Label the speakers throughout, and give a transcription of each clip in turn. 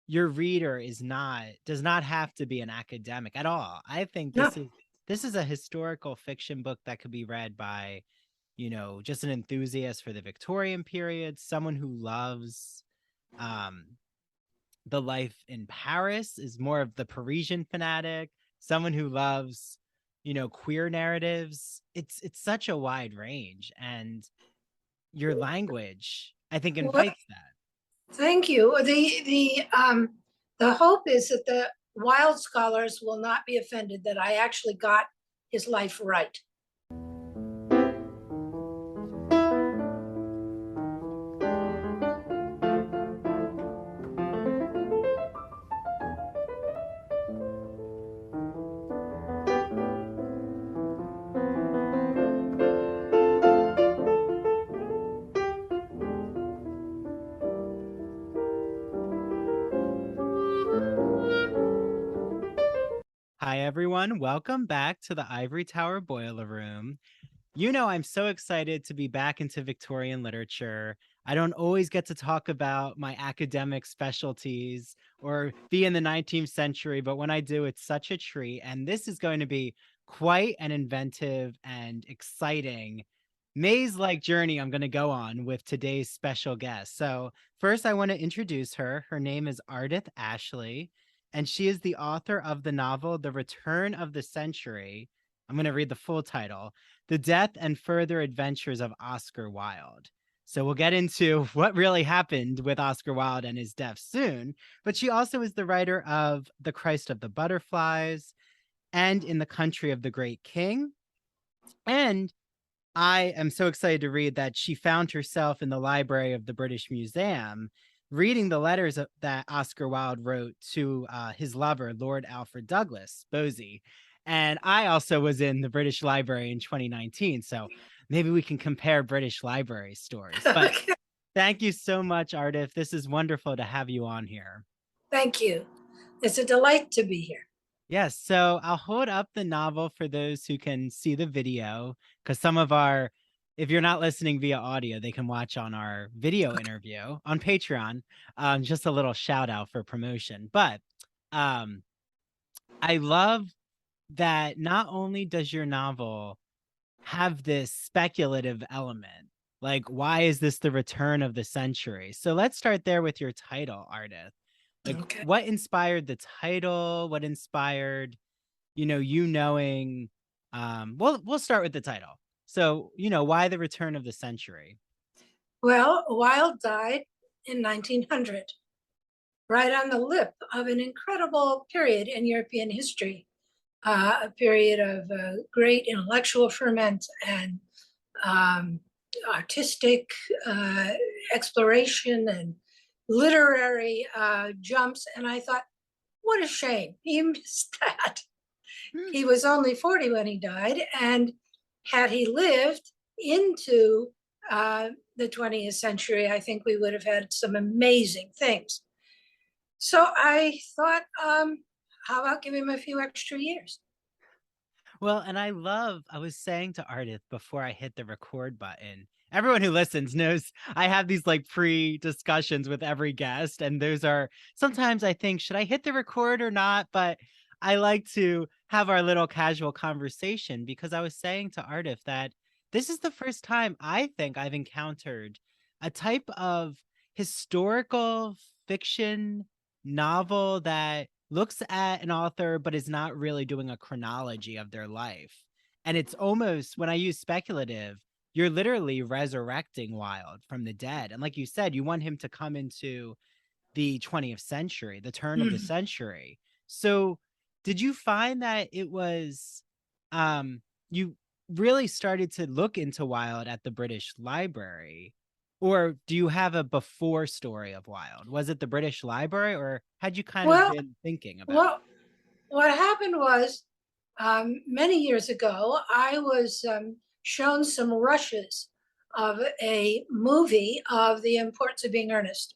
Speaker 1: your reader does not have to be an academic at all. I think
Speaker 2: No.
Speaker 1: this is a historical fiction book that could be read by, just an enthusiast for the Victorian period, someone who loves um the life in Paris, is more of the Parisian fanatic, someone who loves, queer narratives. It's such a wide range, and your language, I think,
Speaker 2: Well,
Speaker 1: invites that.
Speaker 2: thank you. The hope is that the Wilde scholars will not be offended that I actually got his life right.
Speaker 1: Hi, everyone. Welcome back to the Ivory Tower Boiler Room. I'm so excited to be back into Victorian literature. I don't always get to talk about my academic specialties or be in the 19th century, but when I do, it's such a treat. And this is going to be quite an inventive and exciting maze-like journey I'm going to go on with today's special guest. So first, I want to introduce her. Her name is Ardythe Ashley, and she is the author of the novel The Return of the Century. I'm going to read the full title: The Death and Further Adventures of Oscar Wilde. So we'll get into what really happened with Oscar Wilde and his death soon. But she also is the writer of The Christ of the Butterflies and In the Country of the Great King. And I am so excited to read that she found herself in the library of the British Museum reading the letters that Oscar Wilde wrote to his lover, Lord Alfred Douglas, Bosie. And I also was in the British Library in 2019. So maybe we can compare British library stories. But
Speaker 2: Okay.
Speaker 1: thank you so much, Ardythe. This is wonderful to have you on here.
Speaker 2: Thank you. It's a delight to be here.
Speaker 1: Yes, so I'll hold up the novel for those who can see the video, because if you're not listening via audio, they can watch on our video interview on Patreon. Just a little shout out for promotion. But um, I love that not only does your novel have this speculative element, like, why is this the return of the century? So let's start there with your title, Ardythe. Like,
Speaker 2: Okay.
Speaker 1: what inspired the title? What inspired, you knowing, we'll start with the title. So, why the return of the century?
Speaker 2: Well, Wilde died in 1900, right on the lip of an incredible period in European history, a period of great intellectual ferment and um, artistic exploration and literary jumps. And I thought, what a shame he missed that.
Speaker 1: Hmm.
Speaker 2: He was only 40 when he died. And had he lived into the 20th century, I think we would have had some amazing things. So I thought, how about give him a few extra years?
Speaker 1: Well, and I was saying to Ardythe before I hit the record button, everyone who listens knows I have these like pre discussions with every guest. And those are sometimes I think, should I hit the record or not? But I like to have our little casual conversation because I was saying to Ardythe that this is the first time I think I've encountered a type of historical fiction novel that looks at an author but is not really doing a chronology of their life. And it's almost, when I use speculative, you're literally resurrecting Wilde from the dead. And like you said, you want him to come into the 20th century, the turn of the
Speaker 2: Mm.
Speaker 1: century. So did you find that it was you really started to look into Wilde at the British Library? Or do you have a before story of Wilde? Was it the British Library, or had you kind of
Speaker 2: Well,
Speaker 1: been thinking about it?
Speaker 2: what what happened was many years ago, I was shown some rushes of a movie of The Importance of Being Earnest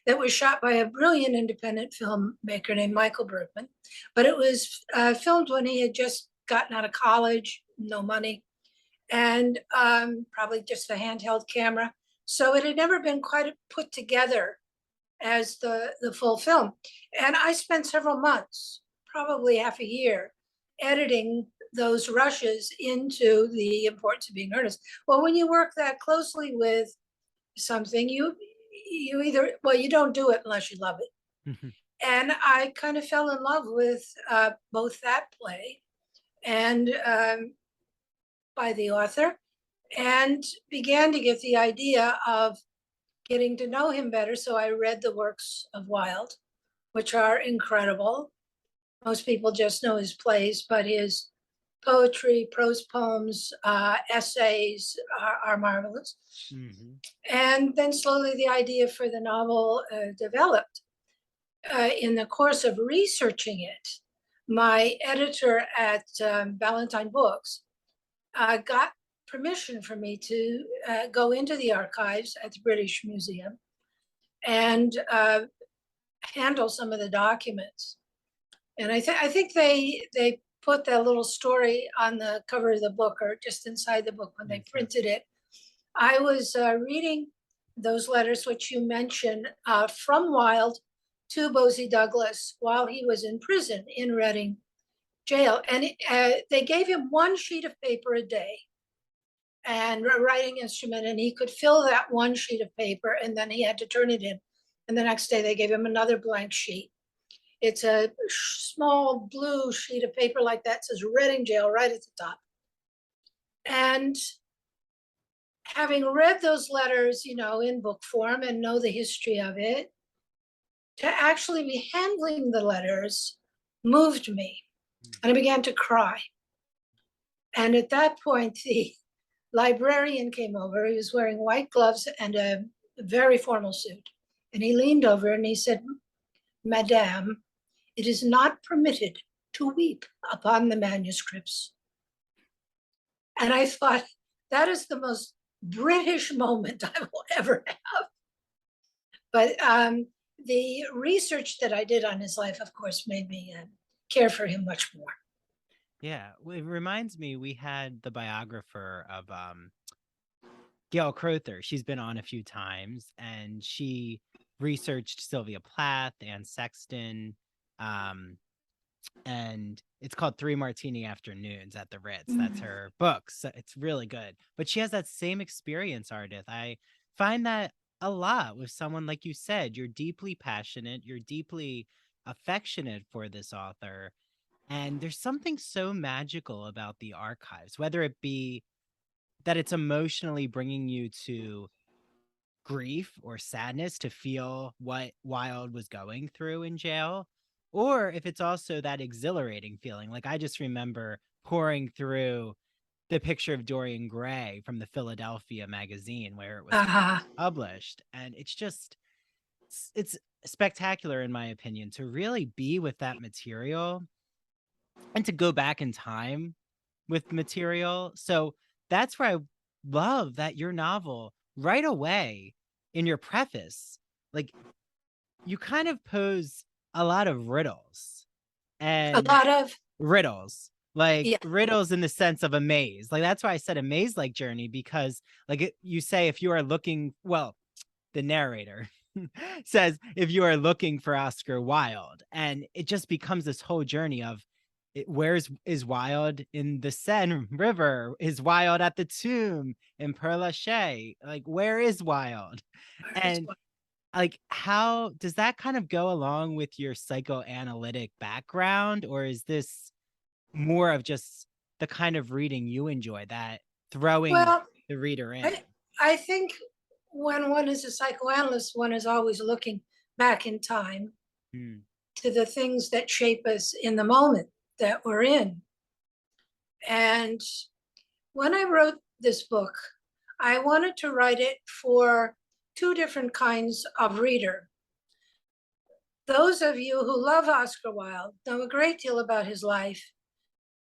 Speaker 2: that was shot by a brilliant independent filmmaker named Michael Bergman. But it was filmed when he had just gotten out of college, no money, and probably just a handheld camera. So it had never been quite put together as the full film. And I spent several months, probably half a year, editing those rushes into the importance of being earnest. Well, when you work that closely with something, you either, well, you don't do it unless you love it. And I kind of fell in love with both that play and by the author, and began to get the idea of getting to know him better. So I read the works of Wilde, which are incredible. Most people just know his plays, but his poetry, prose poems, essays are marvelous. Mm-hmm. And then slowly the idea for the novel developed. In the course of researching it, my editor at Ballantine Books got permission for me to go into the archives at the British Museum and handle some of the documents. And I think they put that little story on the cover of the book, or just inside the book when they printed it. I was reading those letters, which you mentioned, from Wilde to Bosie Douglas while he was in prison in Reading jail. And they gave him one sheet of paper a day and a writing instrument, and he could fill that one sheet of paper, and then he had to turn it in. And the next day they gave him another blank sheet. It's a small blue sheet of paper like that, says Reading Jail right at the top. And having read those letters, in book form and know the history of it, to actually be handling the letters moved me. And I began to cry. And at that point, the librarian came over. He was wearing white gloves and a very formal suit. And he leaned over and he said, "Madame, it is not permitted to weep upon the manuscripts." And I thought, that is the most British moment I will ever have. But the research that I did on his life, of course, made me care for him much more.
Speaker 1: Yeah, it reminds me, we had the biographer of Gail Crowther. She's been on a few times, and she researched Sylvia Plath and Sexton, and it's called Three Martini Afternoons at the Ritz. That's her book. So it's really good. But she has that same experience, Ardythe. I find that a lot with someone, like you said, you're deeply passionate, you're deeply affectionate for this author. And there's something so magical about the archives, whether it be that it's emotionally bringing you to grief or sadness to feel what Wilde was going through in jail, or if it's also that exhilarating feeling. Like, I just remember pouring through the picture of Dorian Gray from the Philadelphia magazine where it was published. And it's spectacular, in my opinion, to really be with that material and to go back in time with material. So that's where I love that your novel, right away in your preface, like, you kind of pose a lot of riddles. And
Speaker 2: a lot of
Speaker 1: riddles, like riddles in the sense of a maze. Like, that's why I said a maze-like journey, because you say, if you are looking, well, the narrator says, if you are looking for Oscar Wilde, and it just becomes this whole journey of, is Wilde in the Seine River? Is Wilde at the tomb in Père Lachaise? Like, where is Wilde? And like, how does that kind of go along with your psychoanalytic background, or is this more of just the kind of reading you enjoy, that throwing the reader in?
Speaker 2: I think when one is a psychoanalyst, one is always looking back in time to the things that shape us in the moment that we're in. And when I wrote this book, I wanted to write it for two different kinds of reader. Those of you who love Oscar Wilde know a great deal about his life,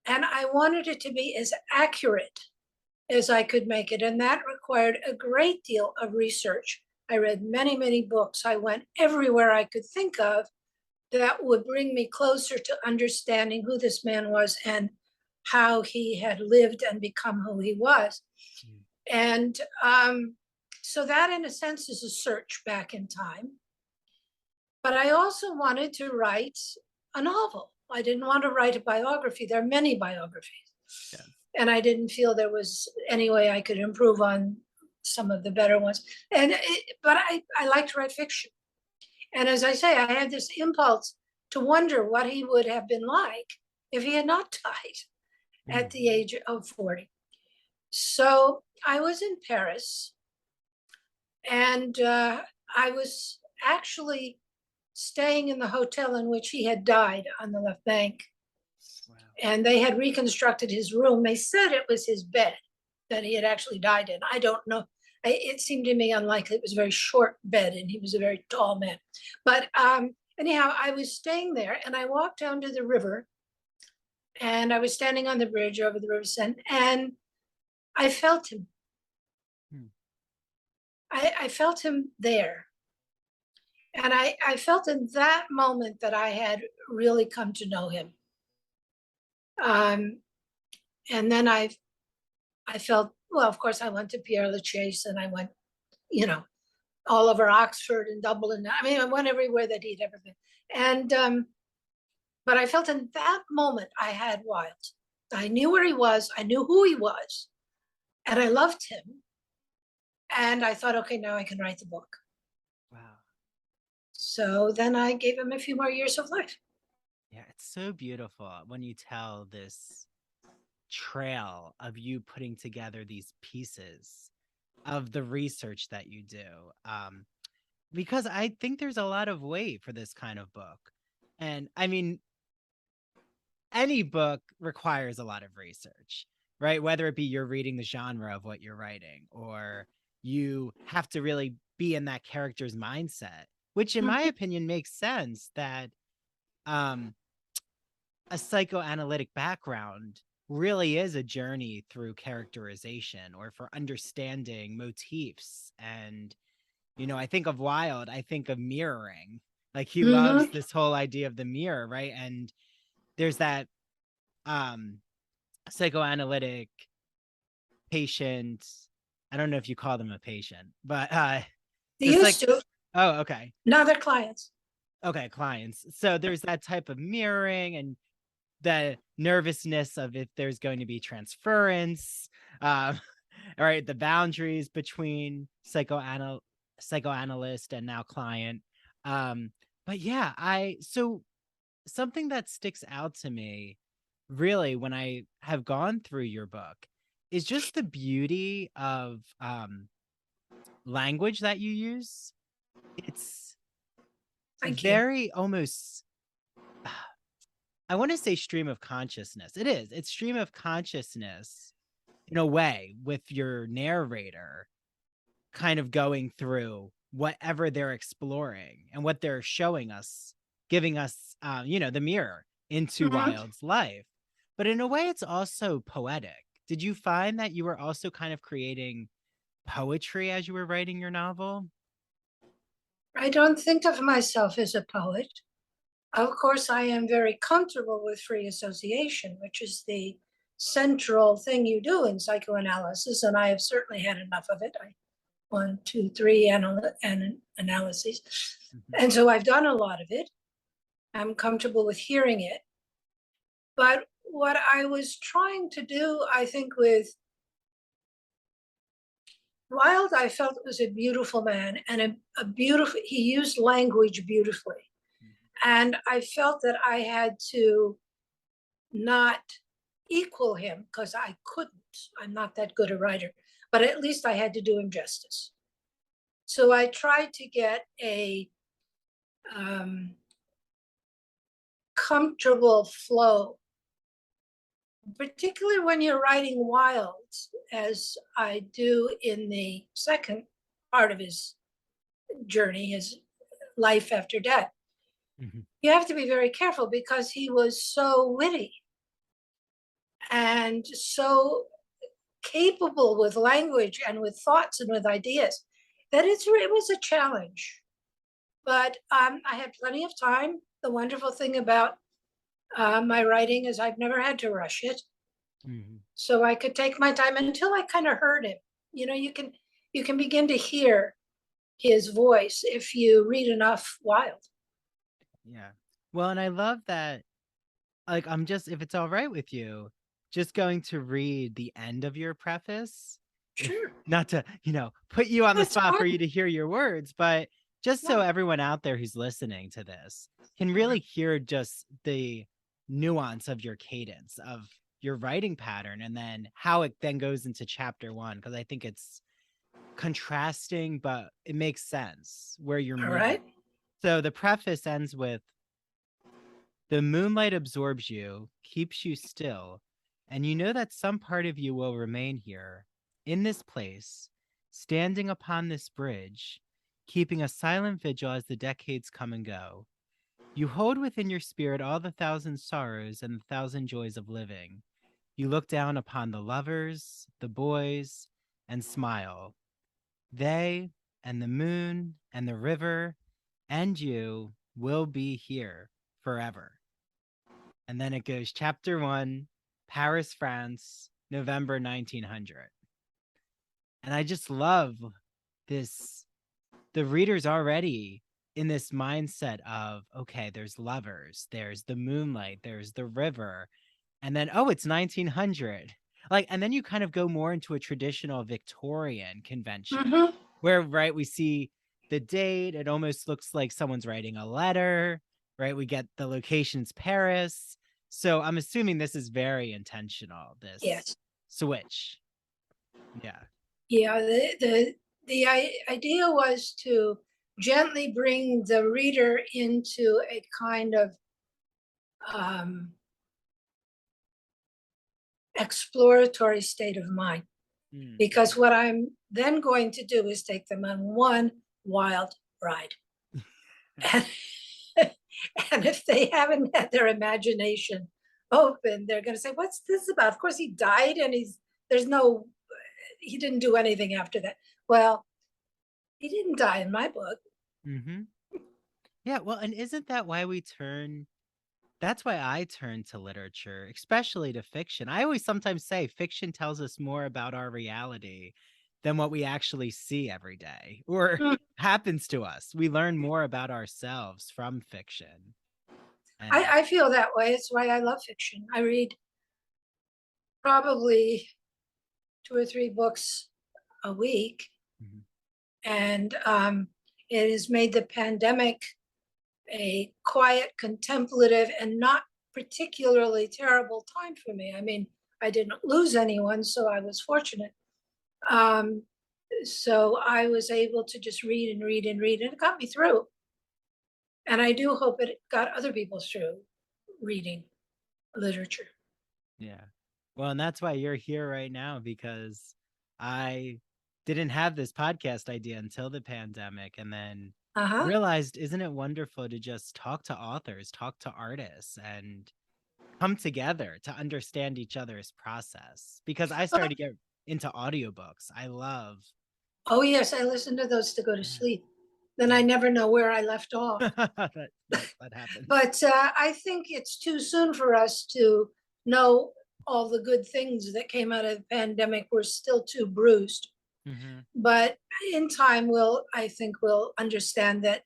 Speaker 2: and I wanted it to be as accurate as I could make it, and that required a great deal of research. I read many, many books. I went everywhere I could think of that would bring me closer to understanding who this man was and how he had lived and become who he was. And so that, in a sense, is a search back in time. But I also wanted to write a novel. I didn't want to write a biography. There are many biographies.
Speaker 1: Yeah.
Speaker 2: And I didn't feel there was any way I could improve on some of the better ones. But I like to write fiction. And as I say, I had this impulse to wonder what he would have been like if he had not died at the age of 40. So I was in Paris, and I was actually staying in the hotel in which he had died on the left bank.
Speaker 1: Wow.
Speaker 2: And they had reconstructed his room. They said it was his bed that he had actually died in. I don't know. It seemed to me unlikely. It was a very short bed, and he was a very tall man. But anyhow, I was staying there, and I walked down to the river, and I was standing on the bridge over the River Seine, and I felt him. I felt him there. And I felt in that moment that I had really come to know him. And then I felt, well, of course, I went to Pierre Lachaise, and I went, all over Oxford and Dublin. I mean, I went everywhere that he'd ever been. And but I felt in that moment I had Wilde. I knew where he was. I knew who he was, and I loved him. And I thought, okay, now I can write the book.
Speaker 1: Wow.
Speaker 2: So then I gave him a few more years of life.
Speaker 1: Yeah, it's so beautiful when you tell this trail of you putting together these pieces of the research that you do. Because I think there's a lot of weight for this kind of book. And I mean, any book requires a lot of research, right? Whether it be you're reading the genre of what you're writing, or you have to really be in that character's mindset, which in my opinion makes sense that a psychoanalytic background really is a journey through characterization or for understanding motifs. And, I think of Wilde, I think of mirroring. Like he loves this whole idea of the mirror, right? And there's that psychoanalytic patient. I don't know if you call them a patient, but
Speaker 2: They
Speaker 1: just
Speaker 2: used to.
Speaker 1: Oh, okay.
Speaker 2: Now they're clients.
Speaker 1: Okay, clients. So there's that type of mirroring and the nervousness of if there's going to be transference, all right, the boundaries between psychoanalyst and now client. But yeah, so something that sticks out to me really when I have gone through your book is just the beauty of language that you use. It's
Speaker 2: Thank you.
Speaker 1: very almost, I want to say stream of consciousness. It is. It's stream of consciousness in a way with your narrator kind of going through whatever they're exploring and what they're showing us, giving us, the mirror into Wilde's life. But in a way, it's also poetic. Did you find that you were also kind of creating poetry as you were writing your novel?
Speaker 2: I don't think of myself as a poet. Of course, I am very comfortable with free association, which is the central thing you do in psychoanalysis, and I have certainly had enough of it. 1, 2, 3 analyses. And so I've done a lot of it. I'm comfortable with hearing it. But what I was trying to do, I think, with Wilde, I felt was a beautiful man and he used language beautifully. And I felt that I had to not equal him because I couldn't. I'm not that good a writer, but at least I had to do him justice. So I tried to get a comfortable flow, particularly when you're writing Wilde, as I do in the second part of his journey, his life after death. You have to be very careful because he was so witty and so capable with language and with thoughts and with ideas that it was a challenge. But I had plenty of time. The wonderful thing about my writing is I've never had to rush it. So I could take my time until I kind of heard him. You can begin to hear his voice if you read enough Wilde.
Speaker 1: Yeah. Well, and I love that, like, I'm just, if it's all right with you, just going to read the end of your preface. If
Speaker 2: Sure,
Speaker 1: not to, put you on the
Speaker 2: that's
Speaker 1: spot for
Speaker 2: fine.
Speaker 1: you to hear your words, but just so
Speaker 2: No,
Speaker 1: everyone out there who's listening to this can really hear just the nuance of your cadence, of your writing pattern, and then how it then goes into chapter one. Because I think it's contrasting, but it makes sense where you're
Speaker 2: all
Speaker 1: moving.
Speaker 2: right.
Speaker 1: So the preface ends with, the moonlight absorbs you, keeps you still, and you know that some part of you will remain here, in this place, standing upon this bridge, keeping a silent vigil as the decades come and go. You hold within your spirit all the thousand sorrows and the thousand joys of living. You look down upon the lovers, the boys, and smile. They and the moon and the river and you will be here forever. And then it goes chapter one, Paris, France, November 1900. And I just love this. The reader's already in this mindset of, okay, there's lovers, there's the moonlight, there's the river. And then, oh, it's 1900. Like, and then you kind of go more into a traditional Victorian convention
Speaker 2: Mm-hmm.
Speaker 1: where, right, we see the date. It almost looks like someone's writing a letter, right? We get the location's Paris. So I'm assuming this is very intentional, this
Speaker 2: Yes.
Speaker 1: switch. Yeah.
Speaker 2: Yeah. The idea was to gently bring the reader into a kind of um, exploratory state of mind.
Speaker 1: Mm.
Speaker 2: Because what I'm then going to do is take them on one wild ride. And, and if they haven't had their imagination open, they're going to say, "What's this about?" Of course, he died, and he didn't do anything after that. Well, he didn't die in my book.
Speaker 1: Mm-hmm. Yeah. Well, and isn't that why we turn? That's why I turn to literature, especially to fiction. I always sometimes say fiction tells us more about our reality than what we actually see every day or
Speaker 2: Mm.
Speaker 1: happens to us. We learn more about ourselves from fiction. And
Speaker 2: I feel that way. It's why I love fiction. I read probably 2 or 3 books a week,
Speaker 1: Mhm.
Speaker 2: and it has made the pandemic a quiet, contemplative, and not particularly terrible time for me. I mean, I didn't lose anyone, so I was fortunate. Um, so I was able to just read and read and read, and it got me through. And I do hope it got other people through reading literature.
Speaker 1: Yeah. Well, and that's why you're here right now, because I didn't have this podcast idea until the pandemic, and then
Speaker 2: Uh huh.
Speaker 1: realized, isn't it wonderful to just talk to authors, talk to artists, and come together to understand each other's process? Because I started to get into audiobooks. I love.
Speaker 2: Oh, yes, I listen to those to go to
Speaker 1: Yeah.
Speaker 2: sleep. Then I never know where I left off.
Speaker 1: That happens.
Speaker 2: But I think it's too soon for us to know all the good things that came out of the pandemic. We're still too bruised.
Speaker 1: Hmm.
Speaker 2: But in time, I think we'll understand that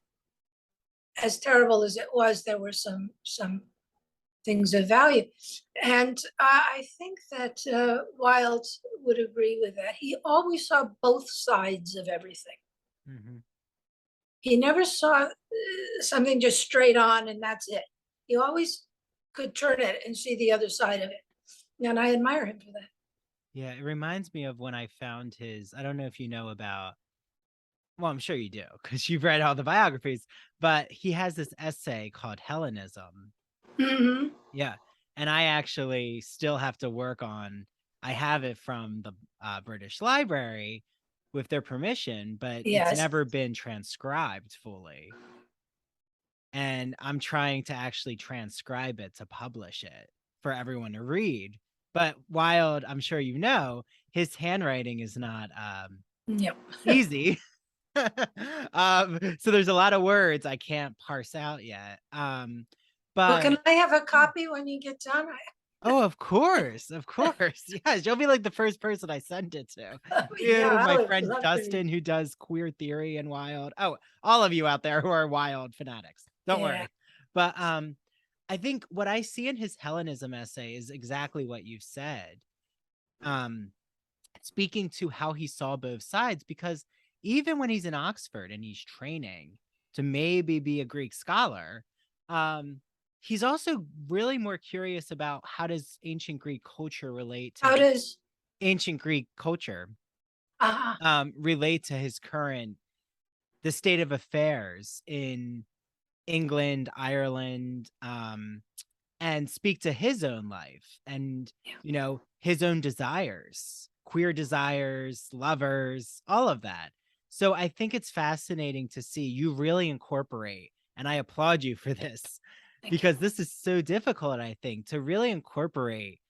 Speaker 2: as terrible as it was, there were some things of value. And I think that Wilde would agree with that. He always saw both sides of everything.
Speaker 1: Hmm.
Speaker 2: He never saw something just straight on and that's it. He always could turn it and see the other side of it. And I admire him for that.
Speaker 1: Yeah, it reminds me of when I found his. I don't know if you know about. Well, I'm sure you do because you've read all the biographies. But he has this essay called Hellenism.
Speaker 2: Mm-hmm.
Speaker 1: Yeah, and I actually still have to work on. I have it from the British Library with their permission, but it's
Speaker 2: Yes.
Speaker 1: never been transcribed fully. And I'm trying to actually transcribe it to publish it for everyone to read. But Wilde, I'm sure you know, his handwriting is not
Speaker 2: Yep.
Speaker 1: easy. So there's a lot of words I can't parse out yet.
Speaker 2: Well, can
Speaker 1: But
Speaker 2: I have a copy when you get done?
Speaker 1: oh, of course, of course. Yes, you'll be like the first person I sent it to.
Speaker 2: Yeah,
Speaker 1: You,
Speaker 2: I
Speaker 1: my
Speaker 2: would
Speaker 1: friend
Speaker 2: love to read.
Speaker 1: Justin, who does queer theory and Wild. Oh, all of you out there who are Wild fanatics. Don't
Speaker 2: Yeah.
Speaker 1: worry. But I think what I see in his Hellenism essay is exactly what you've said. Um, Speaking to how he saw both sides, because even when he's in Oxford and he's training to maybe be a Greek scholar, he's also really more curious about how does ancient Greek culture relate to
Speaker 2: How does,
Speaker 1: ancient Greek culture
Speaker 2: uh,
Speaker 1: relate to his current the state of affairs in England, Ireland, and speak to his own life and, his own desires, queer desires, lovers, all of that. So I think it's fascinating to see you really incorporate, and I applaud you for this
Speaker 2: thank you.
Speaker 1: because this is so difficult, I think, to really incorporate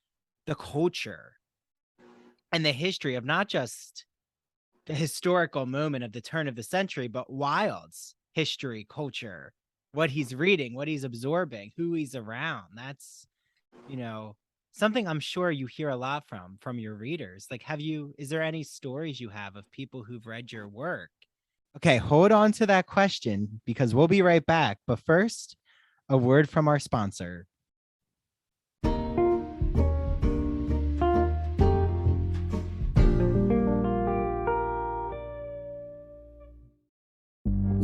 Speaker 1: the culture and the history of not just the historical moment of the turn of the century, but Wilde's history, culture, what he's reading, what he's absorbing, who he's around. That's, you know, something I'm sure you hear a lot from your readers. Like, is there any stories you have of people who've read your work? Okay, hold on to that question because we'll be right back. But first, a word from our sponsor.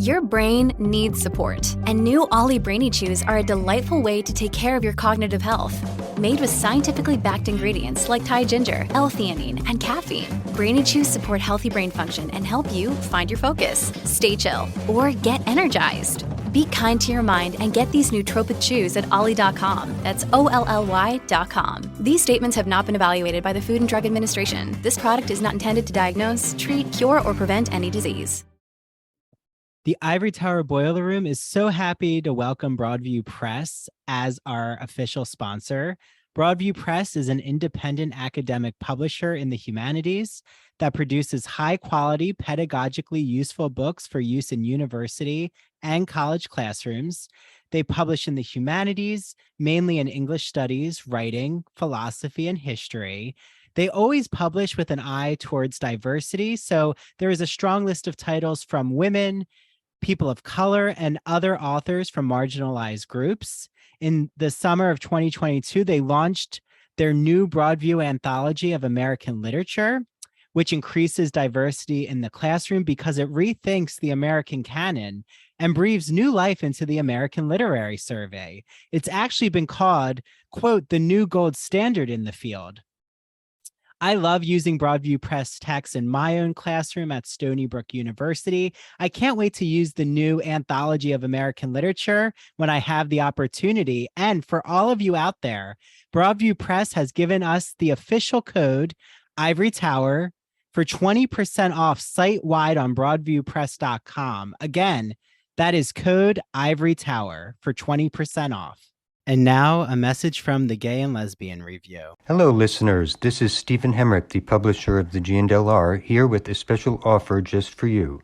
Speaker 3: Your brain needs support, and new Ollie Brainy Chews are a delightful way to take care of your cognitive health. Made with scientifically backed ingredients like Thai ginger, L-theanine, and caffeine, Brainy Chews support healthy brain function and help you find your focus, stay chill, or get energized. Be kind to your mind and get these nootropic chews at ollie.com. That's OLLY.com. These statements have not been evaluated by the Food and Drug Administration. This product is not intended to diagnose, treat, cure, or prevent any disease.
Speaker 1: The Ivory Tower Boiler Room is so happy to welcome Broadview Press as our official sponsor. Broadview Press is an independent academic publisher in the humanities that produces high-quality, pedagogically useful books for use in university and college classrooms. They publish in the humanities, mainly in English studies, writing, philosophy, and history. They always publish with an eye towards diversity, so there is a strong list of titles from women, people of color, and other authors from marginalized groups. In the summer of 2022, they launched their new Broadview anthology of American literature, which increases diversity in the classroom because it rethinks the American canon and breathes new life into the American Literary Survey. It's actually been called, quote, the new gold standard in the field. I love using Broadview Press text in my own classroom at Stony Brook University. I can't wait to use the new Anthology of American Literature when I have the opportunity. And for all of you out there, Broadview Press has given us the official code Ivory Tower for 20% off site-wide on broadviewpress.com. Again, that is code Ivory Tower for 20% off. And now, a message from the Gay and Lesbian Review.
Speaker 4: Hello, listeners. This is Stephen Hemrick, the publisher of the GNLR, here with a special offer just for you.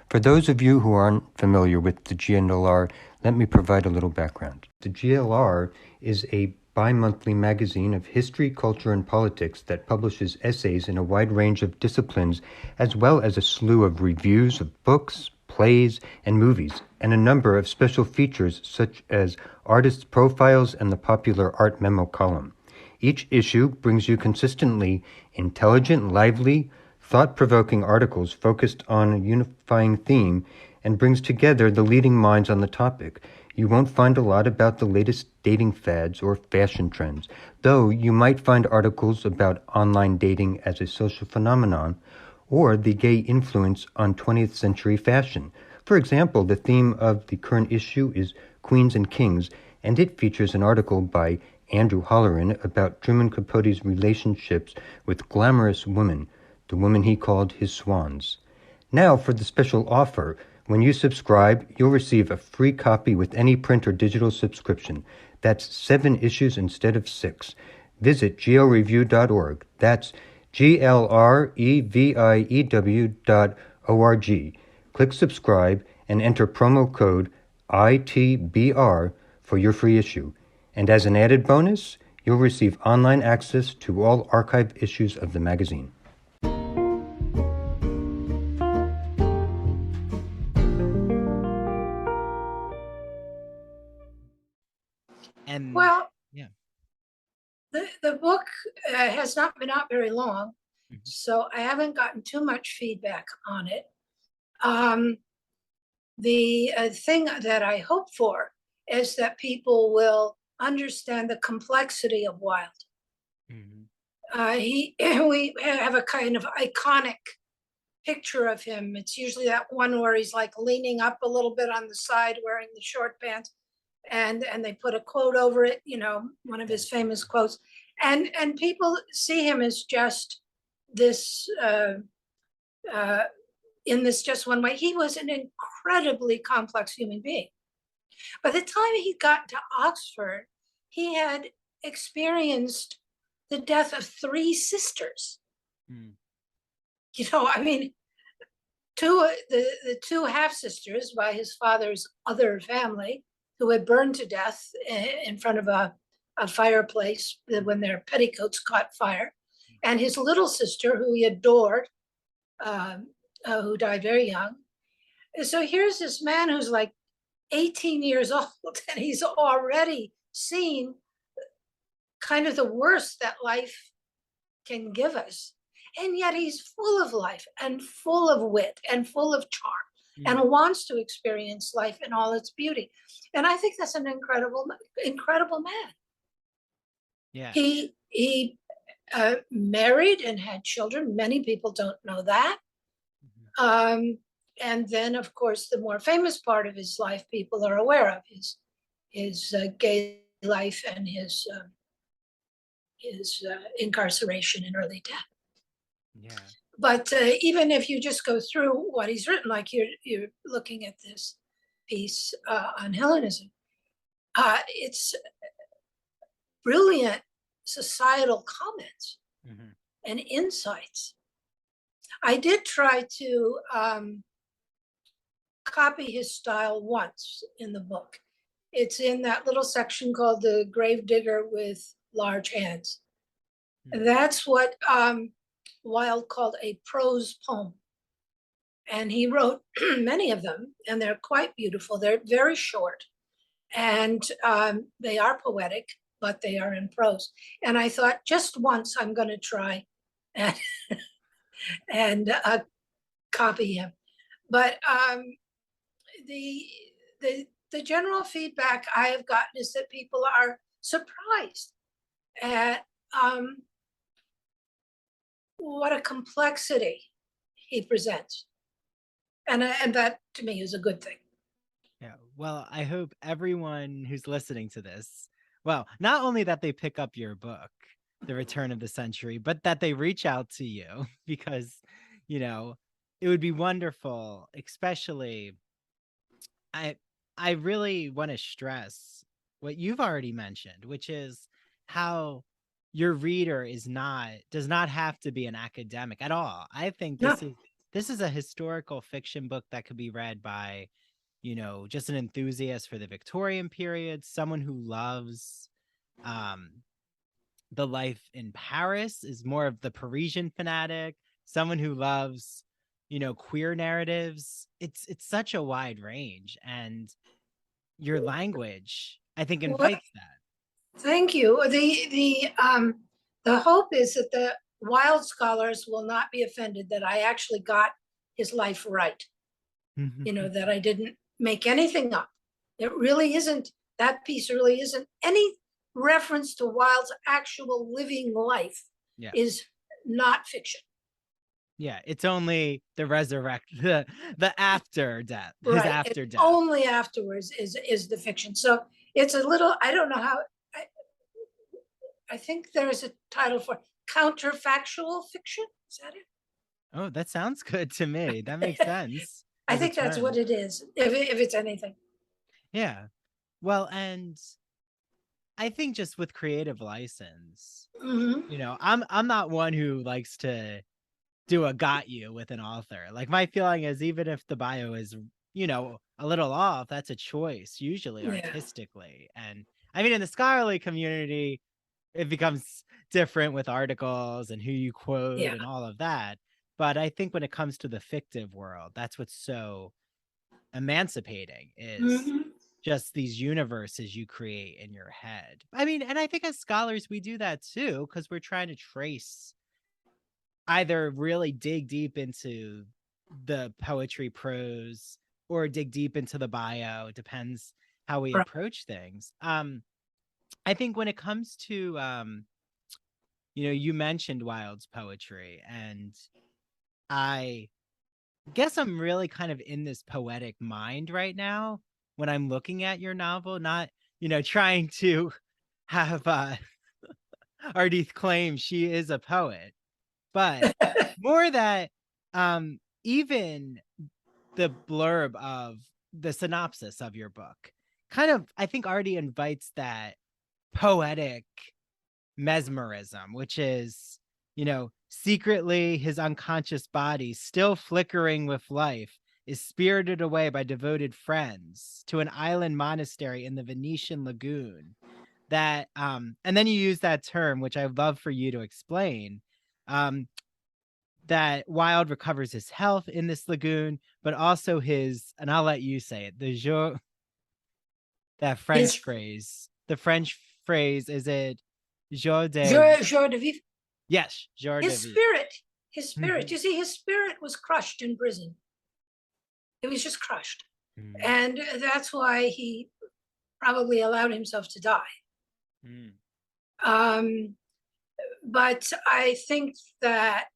Speaker 4: For those of you who aren't familiar with the GNLR, let me provide a little background. The GLR is a bi-monthly magazine of history, culture, and politics that publishes essays in a wide range of disciplines, as well as a slew of reviews of books, plays, and movies, and a number of special features such as artists' profiles and the popular art memo column. Each issue brings you consistently intelligent, lively, thought-provoking articles focused on a unifying theme and brings together the leading minds on the topic. You won't find a lot about the latest dating fads or fashion trends, though you might find articles about online dating as a social phenomenon or the gay influence on 20th century fashion. For example, the theme of the current issue is Queens and Kings, and it features an article by Andrew Holleran about Truman Capote's relationships with glamorous women, the women he called his swans. Now for the special offer. When you subscribe, you'll receive a free copy with any print or digital subscription. That's 7 issues instead of 6. Visit glreview.org. That's glreview.org. Click subscribe and enter promo code ITBR for your free issue. And as an added bonus, you'll receive online access to all archive issues of the magazine.
Speaker 1: And
Speaker 2: Well,
Speaker 1: yeah.
Speaker 2: the book has not been out very long,
Speaker 1: Mhm.
Speaker 2: so I haven't gotten too much feedback on it. Um, the thing that I hope for is that people will understand the complexity of Wilde.
Speaker 1: Mhm.
Speaker 2: We have a kind of iconic picture of him. It's usually that one where he's like leaning up a little bit on the side, wearing the short pants, and they put a quote over it. You know, one of his famous quotes, and people see him as just this in this just one way. He was an incredibly complex human being. By the time he got to Oxford, he had experienced the death of three sisters.
Speaker 1: Mm.
Speaker 2: You know, I mean, the two half sisters by his father's other family, who had burned to death in front of a fireplace when their petticoats caught fire, and his little sister, who he adored, who died very young. So here's this man who's like 18 years old, and he's already seen kind of the worst that life can give us. And yet he's full of life and full of wit and full of charm and wants to experience life in all its beauty. And I think that's an incredible man.
Speaker 1: Yeah.
Speaker 2: He married and had children. Many people don't know that. And then, of course, the more famous part of his life people are aware of, his gay life and his incarceration and early death.
Speaker 1: Yeah.
Speaker 2: But even if you just go through what he's written, like you're looking at this piece on Hellenism, it's brilliant societal comments and insights. I did try to copy his style once in the book. It's in that little section called The Grave Digger with Large Hands. That's what Wilde called a prose poem. And he wrote many of them, and they're quite beautiful. They're very short, and they are poetic, but they are in prose. And I thought, just once I'm going to try and copy him. But the general feedback I have gotten is that people are surprised at what a complexity he presents. And that to me is a good thing.
Speaker 1: Yeah. Well, I hope everyone who's listening to this, well, not only that they pick up your book, The Return of the Century, but that they reach out to you because, you know, it would be wonderful, especially I really want to stress what you've already mentioned, which is how your reader does not have to be an academic at all. I think
Speaker 2: No.
Speaker 1: this is a historical fiction book that could be read by, you know, just an enthusiast for the Victorian period, someone who loves the life in Paris, is more of the Parisian fanatic, someone who loves, you know, queer narratives. It's such a wide range, and your language, I think, invites that.
Speaker 2: Thank you. The hope is that the Wilde scholars will not be offended that I actually got his life right. You know, that I didn't make anything up. It really isn't, that piece really isn't any reference to Wilde's actual living life.
Speaker 1: Yeah.
Speaker 2: Is not fiction.
Speaker 1: Yeah, it's only the the after death, his
Speaker 2: Right.
Speaker 1: after
Speaker 2: It's
Speaker 1: death.
Speaker 2: only afterwards is the fiction. So it's a little, I don't know how, I think there's a title for counterfactual fiction. Is that it?
Speaker 1: Oh, that sounds good to me. That makes sense.
Speaker 2: I think that's what it is, if it's anything.
Speaker 1: Yeah. Well, and I think just with creative license, you know, I'm not one who likes to do a got you with an author. Like, my feeling is, even if the bio is, you know, a little off, that's a choice, usually artistically. And I mean, in the scholarly community, it becomes different with articles and who you quote and all of that. But I think when it comes to the fictive world, that's what's so emancipating, is just these universes you create in your head. I mean, and I think as scholars, we do that too, because we're trying to trace, either really dig deep into the poetry prose or dig deep into the bio. It depends how we
Speaker 2: Right.
Speaker 1: approach things. I think when it comes to, you mentioned Wilde's poetry, and I guess I'm really kind of in this poetic mind right now when I'm looking at your novel, not, trying to have Ardythe claim she is a poet, but more that even the blurb of the synopsis of your book kind of, I think, already invites that poetic mesmerism, which is, secretly his unconscious body, still flickering with life, is spirited away by devoted friends to an island monastery in the Venetian lagoon. That and then you use that term, which I'd love for you to explain, that Wilde recovers his health in this lagoon, but also his, and I'll let you say it, the joie, that French
Speaker 2: His
Speaker 1: phrase. The French phrase, is it joie
Speaker 2: joie de vivre.
Speaker 1: Yes, joie de
Speaker 2: His
Speaker 1: vivre.
Speaker 2: spirit, his spirit.
Speaker 1: Mhm.
Speaker 2: You see, his spirit was crushed in prison. It was just crushed.
Speaker 1: Mm,
Speaker 2: And that's why he probably allowed himself to die.
Speaker 1: mm,
Speaker 2: But I think that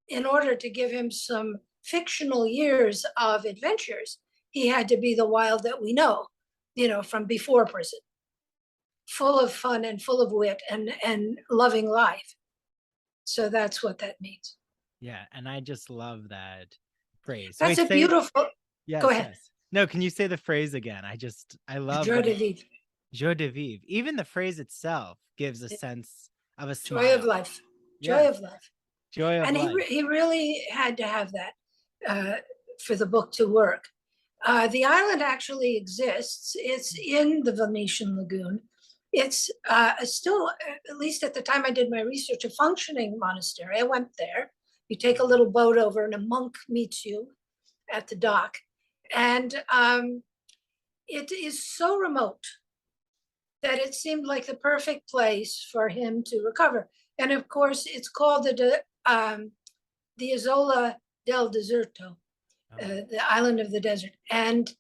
Speaker 2: in order to give him some fictional years of adventures, he had to be the Wilde that we know, from before prison, full of fun and full of wit and loving life. So that's what that means.
Speaker 1: yeah, and I just love that phrase.
Speaker 2: That's
Speaker 1: Wait,
Speaker 2: a
Speaker 1: say it.
Speaker 2: beautiful.
Speaker 1: Yes,
Speaker 2: Go ahead.
Speaker 1: yes. No, can you say the phrase again? I love
Speaker 2: Joie de
Speaker 1: that.
Speaker 2: vivre,
Speaker 1: Joie de vivre. Even the phrase itself gives a
Speaker 2: Yeah.
Speaker 1: sense of a
Speaker 2: joy of
Speaker 1: smile.
Speaker 2: life,
Speaker 1: Yeah,
Speaker 2: joy of life.
Speaker 1: joy of
Speaker 2: And
Speaker 1: life.
Speaker 2: he really had to have that for the book to work. The island actually exists. It's in the Venetian lagoon. It's still, at least at the time I did my research, a functioning monastery. I went there. You take a little boat over and a monk meets you at the dock. And it is so remote that it seemed like the perfect place for him to recover. And of course, it's called the Isola del Deserto, the island of the desert. And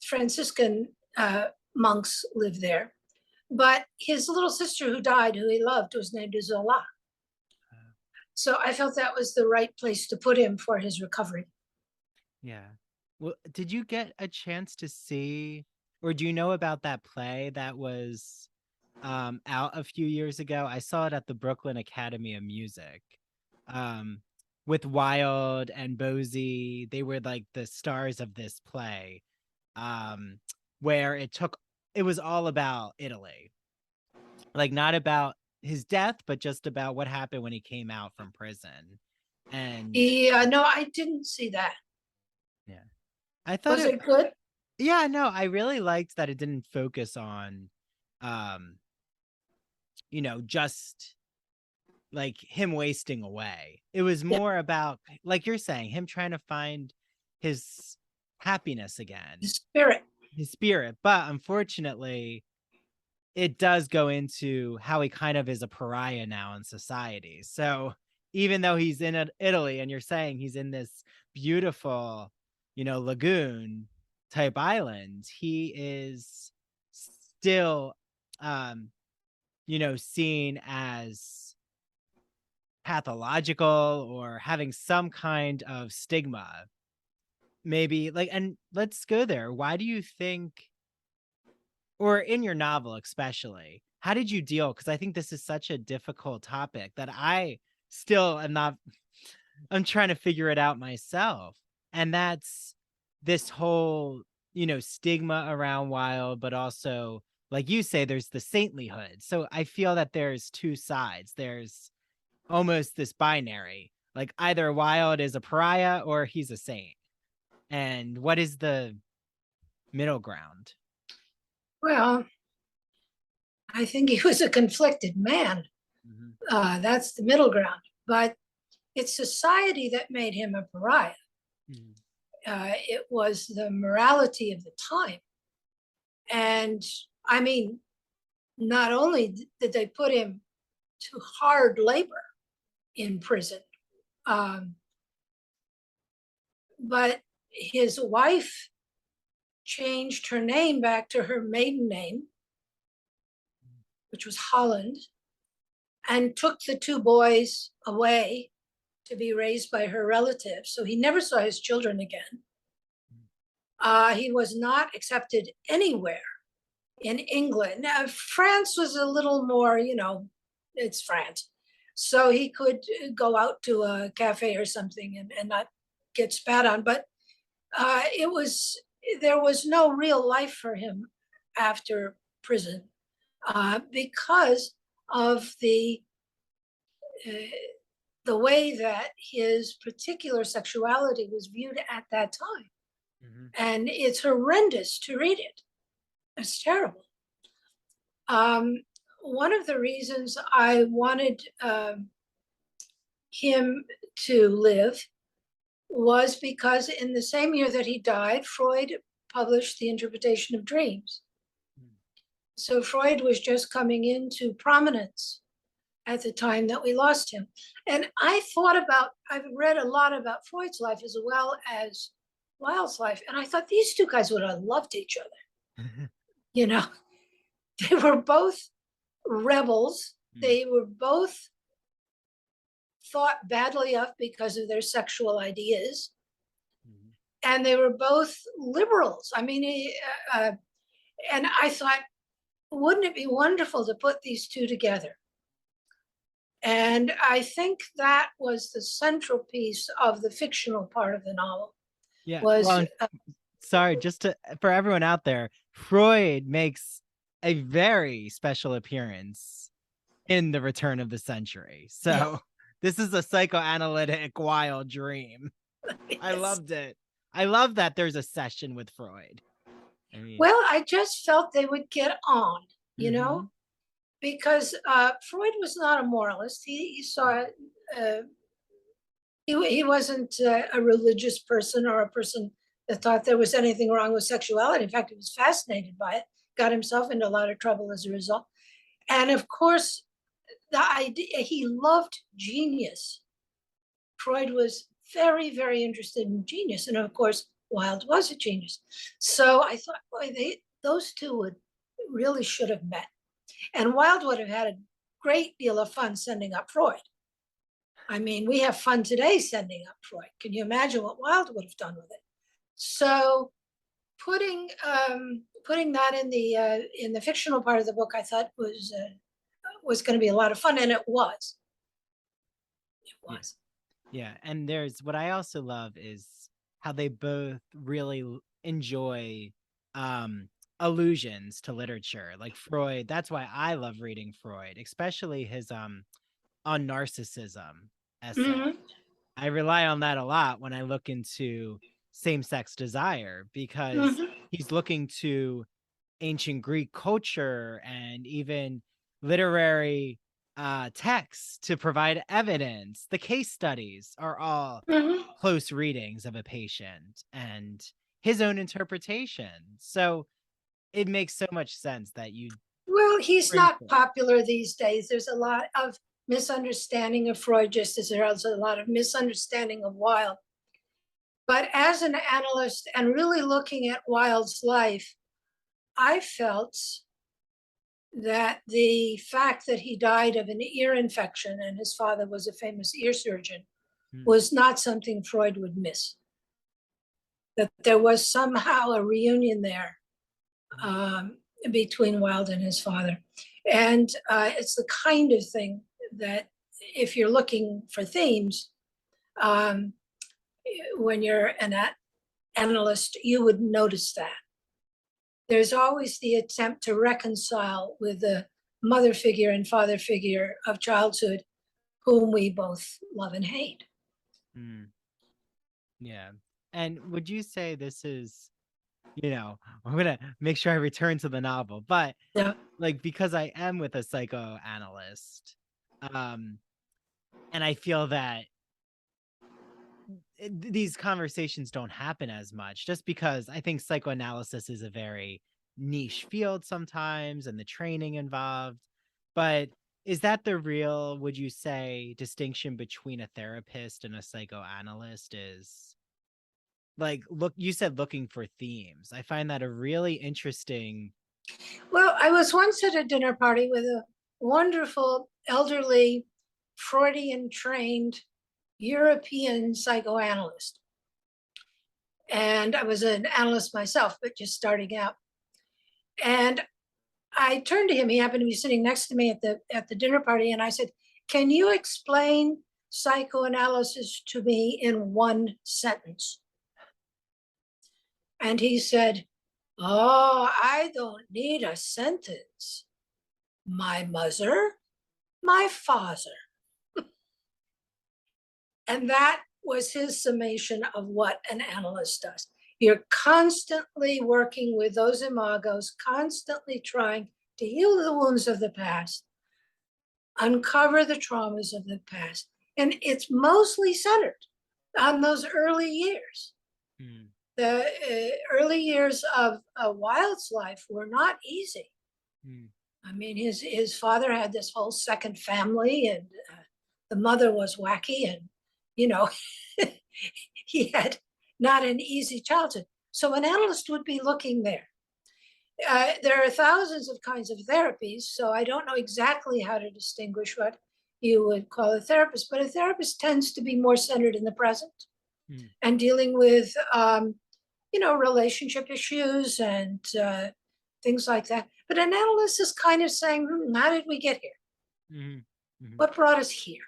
Speaker 2: Franciscan monks live there. But his little sister who died, who he loved, was named Isola. So I felt that was the right place to put him for his recovery.
Speaker 1: Yeah. Well, did you get a chance to see, or do you know about that play that was out a few years ago? I saw it at the Brooklyn Academy of Music, with Wilde and Bosie. They were like the stars of this play, where it was all about Italy, like not about his death, but just about what happened when he came out from prison. And
Speaker 2: No, I didn't see that.
Speaker 1: yeah, I thought
Speaker 2: Was it good?
Speaker 1: yeah, no, I really liked that it didn't focus on, just like him wasting away. It was
Speaker 2: Yeah.
Speaker 1: more about, like you're saying, him trying to find his happiness again,
Speaker 2: The spirit.
Speaker 1: his spirit. But unfortunately, it does go into how he kind of is a pariah now in society. So even though he's in Italy, and you're saying he's in this beautiful, lagoon type island, he is still, seen as pathological or having some kind of stigma. Maybe like, and let's go there. Why do you think, or in your novel especially, how did you deal? Because I think this is such a difficult topic that I still am not, I'm trying to figure it out myself. And that's this whole, stigma around Wilde, but also, like you say, there's the saintlyhood. So I feel that there's two sides. There's almost this binary, like either Wilde is a pariah or he's a saint. And what is the middle ground?
Speaker 2: Well, I think he was a conflicted man.
Speaker 1: Mm-hmm.
Speaker 2: That's the middle ground. But it's society that made him a pariah.
Speaker 1: Mm-hmm.
Speaker 2: It was the morality of the time. And I mean, not only did they put him to hard labor in prison, but his wife changed her name back to her maiden name, which was Holland, and took the two boys away to be raised by her relatives. So he never saw his children again. He was not accepted anywhere in England. Now, France was a little more, it's France. So he could go out to a cafe or something and not get spat on. But there was no real life for him after prison because of the way that his particular sexuality was viewed at that time. Mm-hmm. And it's horrendous to read it. It's terrible. One of the reasons I wanted him to live was because in the same year that he died, Freud published The Interpretation of Dreams. So Freud was just coming into prominence at the time that we lost him. And I've read a lot about Freud's life as well as Wilde's life. And I thought these two guys would have loved each other. They were both rebels. They were both thought badly of because of their sexual ideas. And they were both liberals. I mean, and I thought, wouldn't it be wonderful to put these two together? And I think that was the central piece of the fictional part of the novel.
Speaker 1: Yeah. Sorry, for everyone out there, Freud makes a very special appearance in The Return of the Century. So this is a psychoanalytic wild dream. Yes. I loved it. I love that there's a session with Freud.
Speaker 2: I just felt they would get on, because Freud was not a moralist. He saw he wasn't a religious person or a person that thought there was anything wrong with sexuality. In fact, he was fascinated by it, got himself into a lot of trouble as a result. And of course, the idea, he loved genius. Freud was very, very interested in genius. And of course, Wilde was a genius. So I thought, boy, those two really should have met. And Wilde would have had a great deal of fun sending up Freud. I mean, we have fun today sending up Freud. Can you imagine what Wilde would have done with it? So putting that in the fictional part of the book, I thought was going to be a lot of fun, and it was. It was.
Speaker 1: Yeah, and there's what I also love is how they both really enjoy allusions to literature, like Freud. That's why I love reading Freud, especially his on narcissism essay. Mm-hmm. I rely on that a lot when I look into same-sex desire, because he's looking to ancient Greek culture and even literary texts to provide evidence. The case studies are all close readings of a patient and his own interpretation. So it makes so much sense that you...
Speaker 2: Well, he's not popular these days. There's a lot of misunderstanding of Freud, just as there's a lot of misunderstanding of Wilde. But as an analyst and really looking at Wilde's life, I felt that the fact that he died of an ear infection and his father was a famous ear surgeon was not something Freud would miss. That there was somehow a reunion there between Wilde and his father. And it's the kind of thing that if you're looking for themes, when you're an analyst, you would notice that. There's always the attempt to reconcile with the mother figure and father figure of childhood, whom we both love and hate.
Speaker 1: Yeah. And would you say this is, I'm going to make sure I return to the novel, but because I am with a psychoanalyst, and I feel that these conversations don't happen as much, just because I think psychoanalysis is a very niche field sometimes and the training involved. But is that the real, would you say, distinction between a therapist and a psychoanalyst? Is like, look, you said looking for themes. I find that a really interesting.
Speaker 2: Well, I was once at a dinner party with a wonderful elderly Freudian trained European psychoanalyst. And I was an analyst myself, but just starting out. And I turned to him. He happened to be sitting next to me at the dinner party, and I said, "Can you explain psychoanalysis to me in one sentence?" And he said, "Oh, I don't need a sentence. My mother, my father." And that was his summation of what an analyst does. You're constantly working with those imagos, constantly trying to heal the wounds of the past, uncover the traumas of the past. And it's mostly centered on those early years.
Speaker 1: Hmm.
Speaker 2: The early years of Wilde's life were not easy.
Speaker 1: Hmm.
Speaker 2: I mean, his father had this whole second family, and the mother was wacky, and, you know, he had not an easy childhood. So an analyst would be looking there. There are thousands of kinds of therapies, so I don't know exactly how to distinguish what you would call a therapist, but a therapist tends to be more centered in the present and dealing with, relationship issues and things like that. But an analyst is kind of saying, how did we get here?
Speaker 1: Mm-hmm. Mm-hmm.
Speaker 2: What brought us here?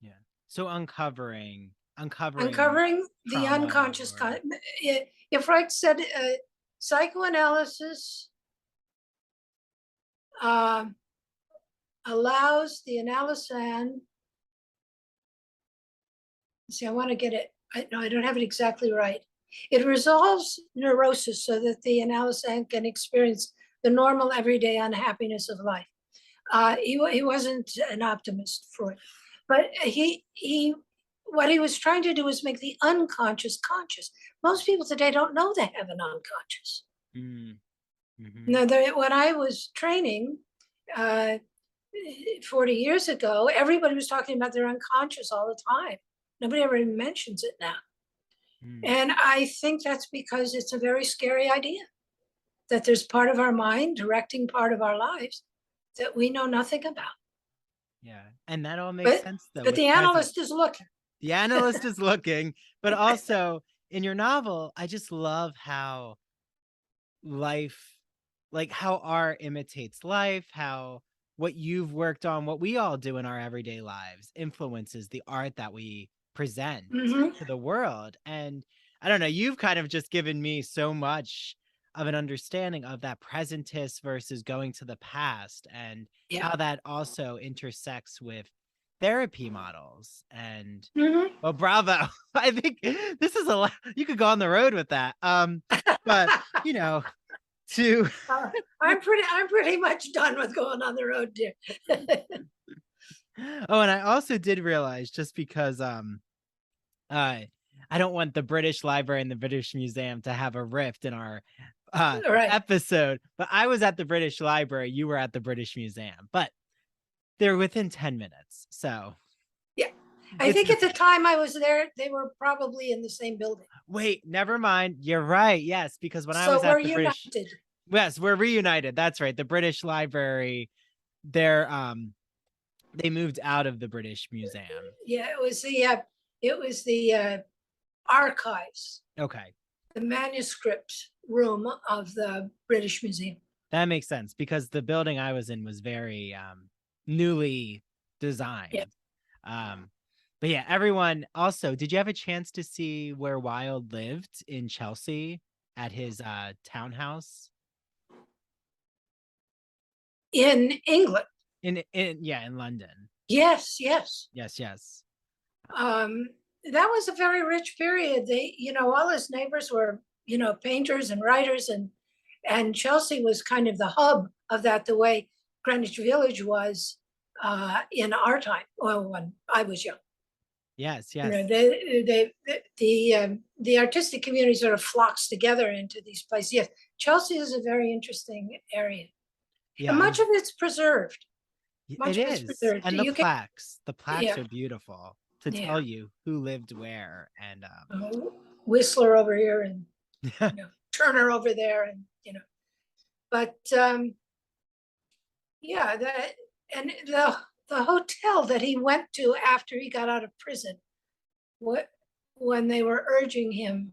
Speaker 1: Yeah. So uncovering
Speaker 2: the unconscious. If Freud said psychoanalysis allows the analysand. See, I want to get it. I don't have it exactly right. It resolves neurosis so that the analysand can experience the normal everyday unhappiness of life. He wasn't an optimist, Freud, but what he was trying to do is make the unconscious conscious. Most people today don't know they have an unconscious. Mm-hmm. Now, when I was training 40 years ago, everybody was talking about their unconscious all the time. Nobody ever even mentions it now. And I think that's because it's a very scary idea that there's part of our mind directing part of our lives that we know nothing about.
Speaker 1: Yeah, and that all makes sense, though.
Speaker 2: But the analyst is looking.
Speaker 1: The analyst is looking, but also in your novel, I just love how life, like how art imitates life, how what you've worked on, what we all do in our everyday lives influences the art that we present to the world. And I don't know, you've kind of just given me so much of an understanding of that presentist versus going to the past, and how that also intersects with therapy models. And well, bravo. I think this is a lot. You could go on the road with that. But you know, I'm
Speaker 2: pretty much done with going on the road, dear.
Speaker 1: Oh, and I also did realize, just because I don't want the British Library and the British Museum to have a rift in our episode, but I was at the British Library, you were at the British Museum, but they're within 10 minutes. So
Speaker 2: yeah, I think at the time I was there, they were probably in the same building.
Speaker 1: Wait, never mind. You're right. Yes, because when I was at the British, yes, we're reunited. That's right. The British Library, they moved out of the British Museum. Yeah,
Speaker 2: it was the archives.
Speaker 1: Okay.
Speaker 2: The manuscript room of the British Museum.
Speaker 1: That makes sense, because the building I was in was very newly designed. Yeah. But yeah, everyone also, did you have a chance to see where Wilde lived in Chelsea at his townhouse?
Speaker 2: In England.
Speaker 1: In London.
Speaker 2: Yes. That was a very rich period. They, all his neighbors were, painters and writers, and Chelsea was kind of the hub of that, the way Greenwich Village was in our time, when I was young.
Speaker 1: Yes.
Speaker 2: The artistic community sort of flocks together into these places. Yes, Chelsea is a very interesting area.
Speaker 1: Yeah,
Speaker 2: And much of it's preserved.
Speaker 1: it
Speaker 2: Much of it's
Speaker 1: is.
Speaker 2: preserved.
Speaker 1: And the
Speaker 2: You can,
Speaker 1: plaques
Speaker 2: yeah,
Speaker 1: are beautiful to
Speaker 2: yeah.
Speaker 1: tell you who lived where. And
Speaker 2: Whistler over here and Turner over there, and but yeah, that and the hotel that he went to after he got out of prison, when they were urging him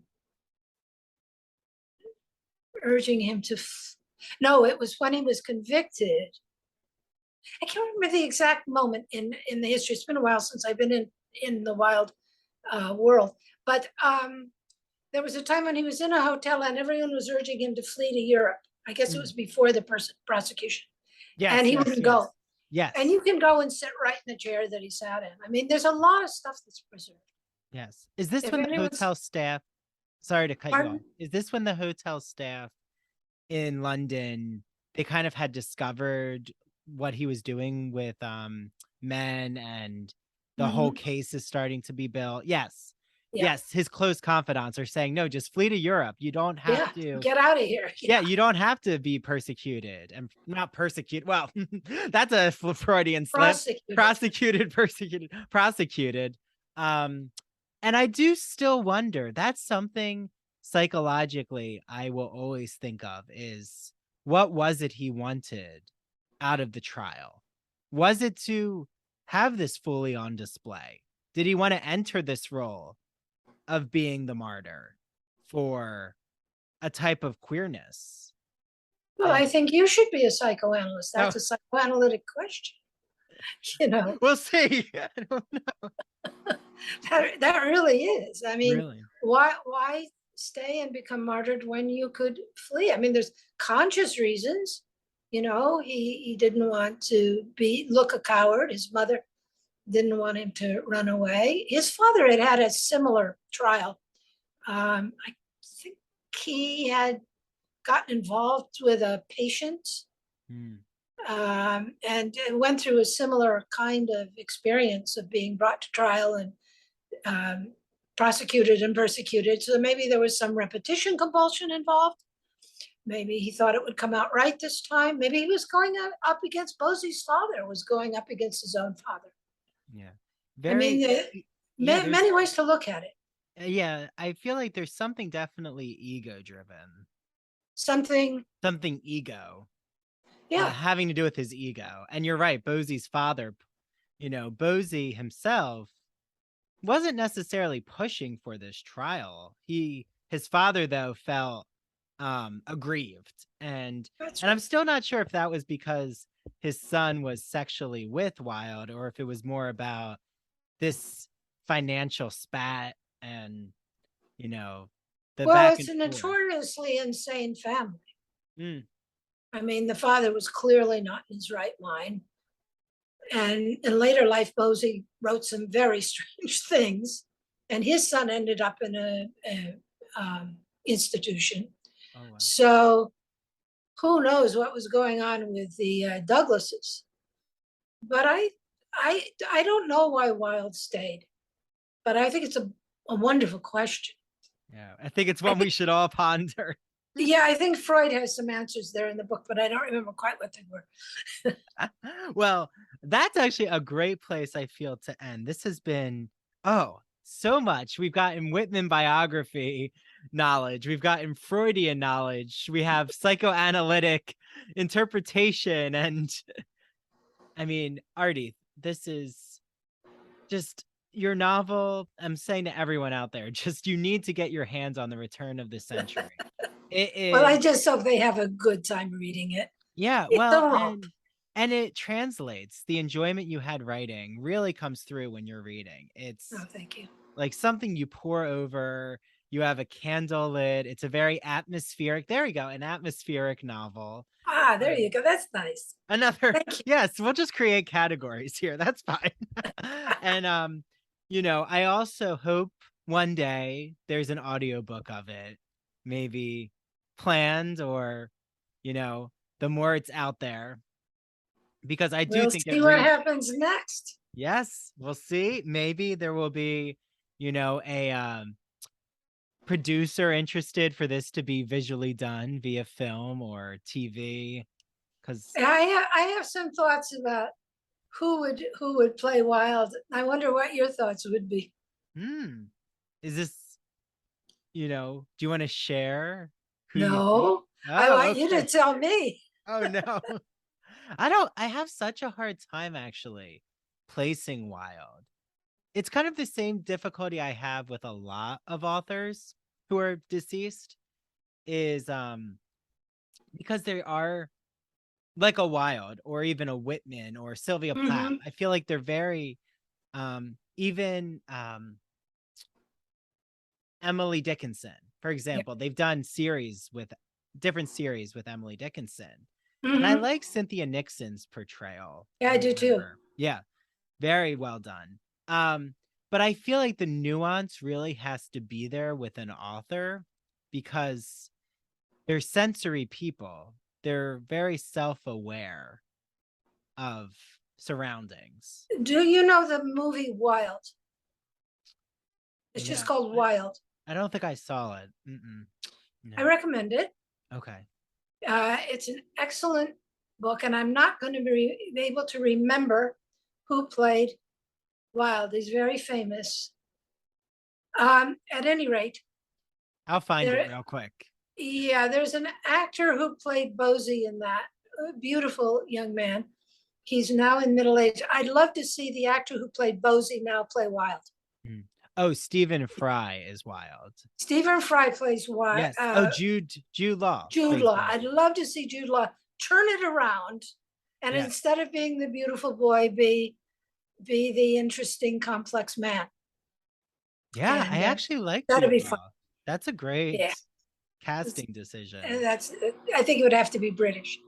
Speaker 2: to no, it was when he was convicted. I can't remember the exact moment in the history. It's been a while since I've been in the Wilde world, but there was a time when he was in a hotel and everyone was urging him to flee to Europe. I guess it was before the prosecution.
Speaker 1: yes,
Speaker 2: And he
Speaker 1: yes,
Speaker 2: wouldn't
Speaker 1: yes.
Speaker 2: go.
Speaker 1: Yes.
Speaker 2: And you can go and sit right in the chair that he sat in. I mean, there's a lot of stuff that's preserved.
Speaker 1: Yes. Is this
Speaker 2: If
Speaker 1: when the
Speaker 2: anyone's-
Speaker 1: hotel staff, sorry to cut you off.
Speaker 2: Pardon?
Speaker 1: Is this when the hotel staff in London, they kind of had discovered what he was doing with men, and the whole case is starting to be built? Yes.
Speaker 2: Yeah.
Speaker 1: Yes, his close confidants are saying, no, just flee to Europe. You don't have to
Speaker 2: Get out of here.
Speaker 1: yeah, you don't have to be persecuted, and not persecuted. Well, that's a Freudian slip. Prosecuted. And I do still wonder, that's something psychologically I will always think of, is what was it he wanted out of the trial? Was it to have this fully on display? Did he want to enter this role of being the martyr for a type of queerness?
Speaker 2: Well, I think you should be a psychoanalyst. That's a psychoanalytic question.
Speaker 1: We'll see. I don't know.
Speaker 2: That really is. I mean,
Speaker 1: Really?
Speaker 2: why stay and become martyred when you could flee? I mean, there's conscious reasons. He didn't want to look a coward. His mother didn't want him to run away. His father had a similar trial. I think he had gotten involved with a patient and went through a similar kind of experience of being brought to trial and prosecuted and persecuted. So maybe there was some repetition compulsion involved. Maybe he thought it would come out right this time. Maybe he was going up against Bosie's father, was going up against his own father.
Speaker 1: Yeah.
Speaker 2: Many ways to look at it.
Speaker 1: Yeah, I feel like there's something definitely ego driven.
Speaker 2: Something
Speaker 1: ego.
Speaker 2: Yeah.
Speaker 1: Having to do with his ego. And you're right, Bosie's father, Bosie himself wasn't necessarily pushing for this trial. His father, though, felt aggrieved. And I'm still not sure if that was because his son was sexually with Wilde, or if it was more about this financial spat and
Speaker 2: it's a notoriously insane family. I mean, the father was clearly not in his right mind, and in later life Bosie wrote some very strange things, and his son ended up in a institution. Oh, wow. So who knows what was going on with the Douglases. But I don't know why Wilde stayed, but I think it's a wonderful question.
Speaker 1: Yeah, I think it's one we should all ponder.
Speaker 2: Yeah, I think Freud has some answers there in the book, but I don't remember quite what they were.
Speaker 1: Well, that's actually a great place, I feel, to end. This has been, so much. We've gotten Whitman biography knowledge. We've gotten Freudian knowledge. We have psychoanalytic interpretation. And I mean, Ardythe, this is just your novel. I'm saying to everyone out there, you need to get your hands on The Return of the Century.
Speaker 2: Well, I just hope they have a good time reading it.
Speaker 1: Yeah, well, and it translates. The enjoyment you had writing really comes through when you're reading. It's
Speaker 2: thank you.
Speaker 1: Like something you pour over. You have a candle lit. It's a very atmospheric. There you go, an atmospheric novel.
Speaker 2: There you go. That's nice.
Speaker 1: Another. Yes, we'll just create categories here. That's fine. And I also hope one day there's an audiobook of it, maybe planned, or the more it's out there, because I do think
Speaker 2: see what happens next.
Speaker 1: Yes, we'll see. Maybe there will be producer interested for this to be visually done via film or TV? Because
Speaker 2: I have some thoughts about who would play Wilde. I wonder what your thoughts would be.
Speaker 1: is this, do you want to share who you think?
Speaker 2: No, I
Speaker 1: Oh,
Speaker 2: want you to
Speaker 1: okay.
Speaker 2: tell me.
Speaker 1: Oh no. I have such a hard time actually placing Wilde. It's kind of the same difficulty I have with a lot of authors who are deceased, is because they are like a Wilde or even a Whitman or Sylvia Plath.
Speaker 2: Mhm.
Speaker 1: I feel like they're very even Emily Dickinson, for example. They've done different series with Emily Dickinson. And I
Speaker 2: Mhm.
Speaker 1: like Cynthia Nixon's portrayal.
Speaker 2: Yeah, I do too.
Speaker 1: Yeah, very well done. But I feel like the nuance really has to be there with an author because they're sensory people. They're very self-aware of surroundings.
Speaker 2: Do you know the movie Wild? It's just
Speaker 1: Yeah,
Speaker 2: called Wild.
Speaker 1: I don't think I saw it. No.
Speaker 2: I recommend it.
Speaker 1: Okay.
Speaker 2: It's an excellent book, and I'm not going to be able to remember who played Wilde. He's very famous. At any rate,
Speaker 1: I'll find
Speaker 2: there,
Speaker 1: it real quick.
Speaker 2: yeah, there's an actor who played Bosie in that. A beautiful young man. He's now in middle age. I'd love to see the actor who played Bosie now play Wilde.
Speaker 1: Oh, Stephen Fry is Wilde.
Speaker 2: Stephen Fry plays Wilde.
Speaker 1: Yes. Jude Law.
Speaker 2: Jude Law. I'd love to see Jude Law turn it around, and
Speaker 1: Yes.
Speaker 2: instead of being the beautiful boy, be the interesting, complex man.
Speaker 1: Yeah,
Speaker 2: And,
Speaker 1: I actually like
Speaker 2: that'd
Speaker 1: Jude
Speaker 2: be fun.
Speaker 1: Law. That's a great
Speaker 2: Yeah.
Speaker 1: casting decision.
Speaker 2: And I think it would have to be British.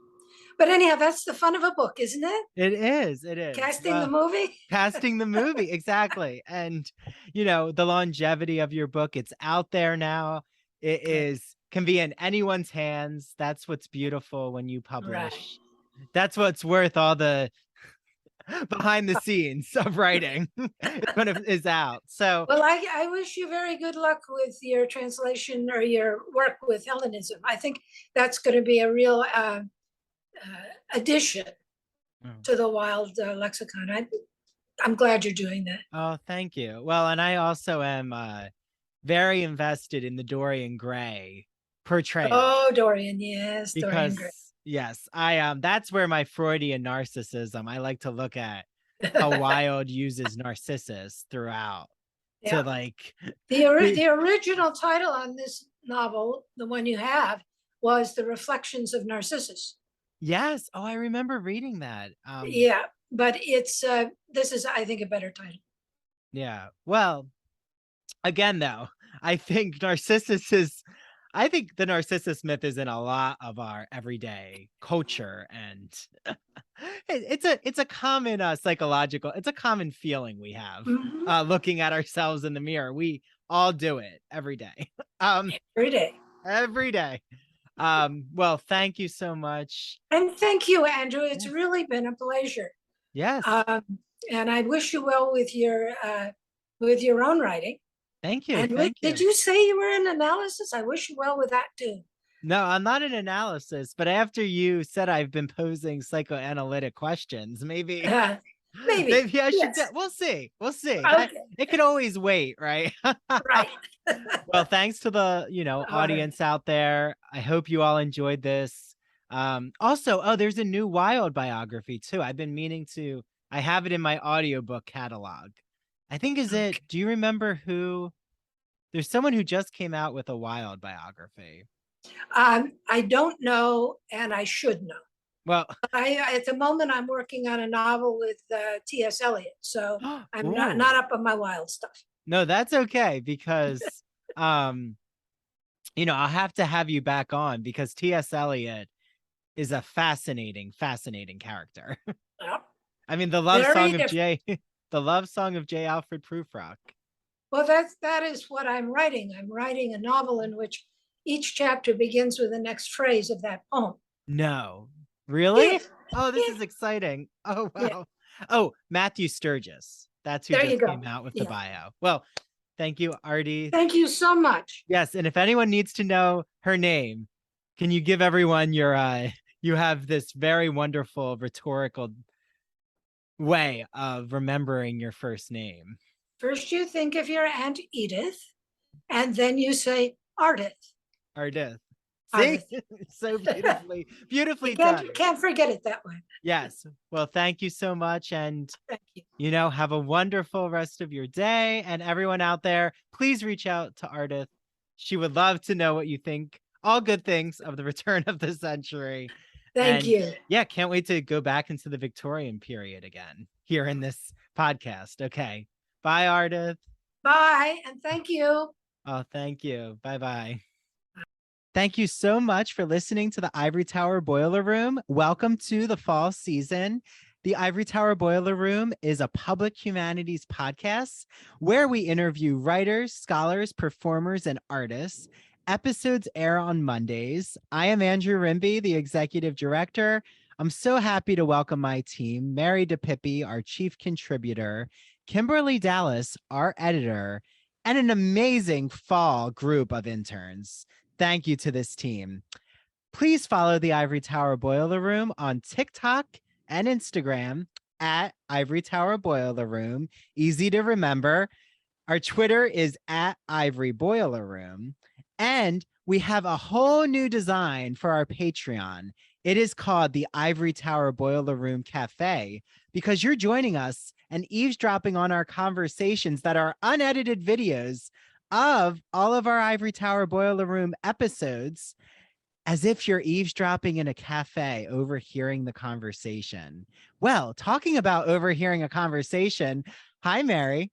Speaker 2: But anyhow, that's the fun of a book, isn't it?
Speaker 1: It is.
Speaker 2: Casting the movie.
Speaker 1: Casting the movie, exactly. And the longevity of your book, it's out there now. It can be in anyone's hands. That's what's beautiful when you publish.
Speaker 2: Right.
Speaker 1: That's what's worth all the behind the scenes of writing when it is out. So
Speaker 2: Well, I wish you very good luck with your translation or your work with Hellenism. I think that's going to be a real addition to the Wilde lexicon. I'm glad you're doing that.
Speaker 1: Oh, thank you. Well, and I also am very invested in the Dorian Gray portrayal.
Speaker 2: Oh, Dorian, yes, Dorian Gray.
Speaker 1: Yes, that's where my Freudian narcissism, I like to look at how Wilde uses Narcissus throughout.
Speaker 2: Yeah.
Speaker 1: To like
Speaker 2: the original title on this novel, the one you have, was The Reflections of Narcissus.
Speaker 1: Yes. Oh, I remember reading that.
Speaker 2: Yeah, but it's this is, I think, a better title.
Speaker 1: Yeah. Well, again, though, I think I think the Narcissus myth is in a lot of our everyday culture, and it's a common psychological, it's a common feeling we have looking at ourselves in the mirror. We all do it every day. Every day. Well, thank you so much.
Speaker 2: And thank you, Andrew. It's really been a pleasure.
Speaker 1: Yes.
Speaker 2: And I wish you well with your own writing.
Speaker 1: Thank you.
Speaker 2: And did you say you were in analysis? I wish you well with that too.
Speaker 1: No, I'm not in analysis, but after you said I've been posing psychoanalytic questions, maybe I should. We'll see.
Speaker 2: Okay.
Speaker 1: It could always wait, right?
Speaker 2: Right.
Speaker 1: Well, thanks to the audience out there. I hope you all enjoyed this. Also, there's a new Wilde biography too. I've been meaning to. I have it in my audiobook catalog. I think do you remember who? There's someone who just came out with a Wilde biography.
Speaker 2: I don't know, and I should know.
Speaker 1: Well,
Speaker 2: at the moment I'm working on a novel with T.S. Eliot, so I'm not up on my Wilde stuff.
Speaker 1: No, that's okay, because I'll have to have you back on, because T.S. Eliot is a fascinating character.
Speaker 2: Yep.
Speaker 1: I mean, the love song of J. Alfred Prufrock.
Speaker 2: Well, that is what I'm writing. I'm writing a novel in which each chapter begins with the next phrase of that poem.
Speaker 1: No, really?
Speaker 2: Yeah.
Speaker 1: Oh, this is exciting. Oh, wow. Yeah. Oh, Matthew Sturgis. That's who just came out with the bio. Well, Thank you, Ardythe.
Speaker 2: Thank you so much.
Speaker 1: Yes, and if anyone needs to know her name, can you give everyone your you have this very wonderful rhetorical way of remembering your first name.
Speaker 2: First, you think of your Aunt Edith, and then you say Ardythe.
Speaker 1: Ardythe. See? So beautifully done.
Speaker 2: Can't forget it that way.
Speaker 1: Yes. Well, thank you so much. And,
Speaker 2: Thank you.
Speaker 1: Have a wonderful rest of your day. And everyone out there, please reach out to Ardythe. She would love to know what you think. All good things of the return of the century.
Speaker 2: Thank you.
Speaker 1: Yeah, can't wait to go back into the Victorian period again here in this podcast. Okay. Bye, Ardythe.
Speaker 2: Bye, and thank you.
Speaker 1: Oh, thank you. Bye-bye. Thank you so much for listening to the Ivory Tower Boiler Room. Welcome to the fall season. The Ivory Tower Boiler Room is a public humanities podcast where we interview writers, scholars, performers, and artists. Episodes air on Mondays. I am Andrew Rimby, the executive director. I'm so happy to welcome my team, Mary DePippi, our chief contributor, Kimberly Dallas, our editor, and an amazing fall group of interns. Thank you to this team. Please follow the Ivory Tower Boiler Room on TikTok and Instagram at Ivory Tower Boiler Room. Easy to remember. Our Twitter is at Ivory Boiler Room. And we have a whole new design for our Patreon. It is called the Ivory Tower Boiler Room Cafe, because you're joining us and eavesdropping on our conversations that are unedited videos of all of our Ivory Tower Boiler Room episodes, as if you're eavesdropping in a cafe, overhearing the conversation. Well, talking about overhearing a conversation, hi, Mary.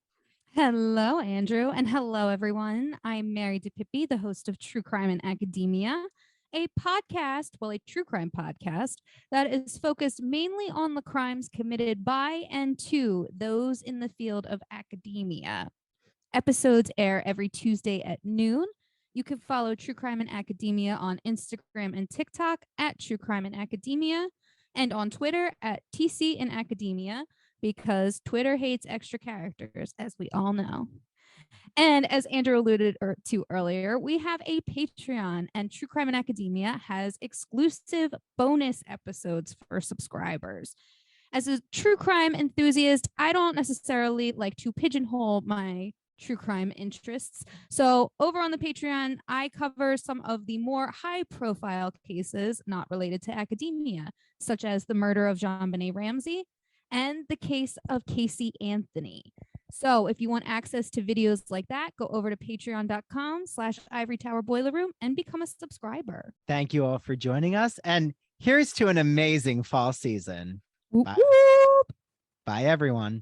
Speaker 5: Hello, Andrew, and hello, everyone. I'm Mary DePippi, the host of True Crime in Academia, a true crime podcast that is focused mainly on the crimes committed by and to those in the field of academia. Episodes air every Tuesday at noon. You can follow True Crime in Academia on Instagram and TikTok at True Crime in Academia, and on Twitter at TC in Academia, because Twitter hates extra characters, as we all know. And as Andrew alluded to earlier, we have a Patreon, and True Crime in Academia has exclusive bonus episodes for subscribers. As a true crime enthusiast, I don't necessarily like to pigeonhole my true crime interests. So over on the Patreon, I cover some of the more high-profile cases not related to academia, such as the murder of JonBenet Ramsey and the case of Casey Anthony. So if you want access to videos like that, go over to patreon.com/Ivory Tower Boiler Room and become a subscriber.
Speaker 1: Thank you all for joining us. And here's to an amazing fall season.
Speaker 5: Whoop,
Speaker 1: Bye.
Speaker 5: whoop.
Speaker 1: Bye, everyone.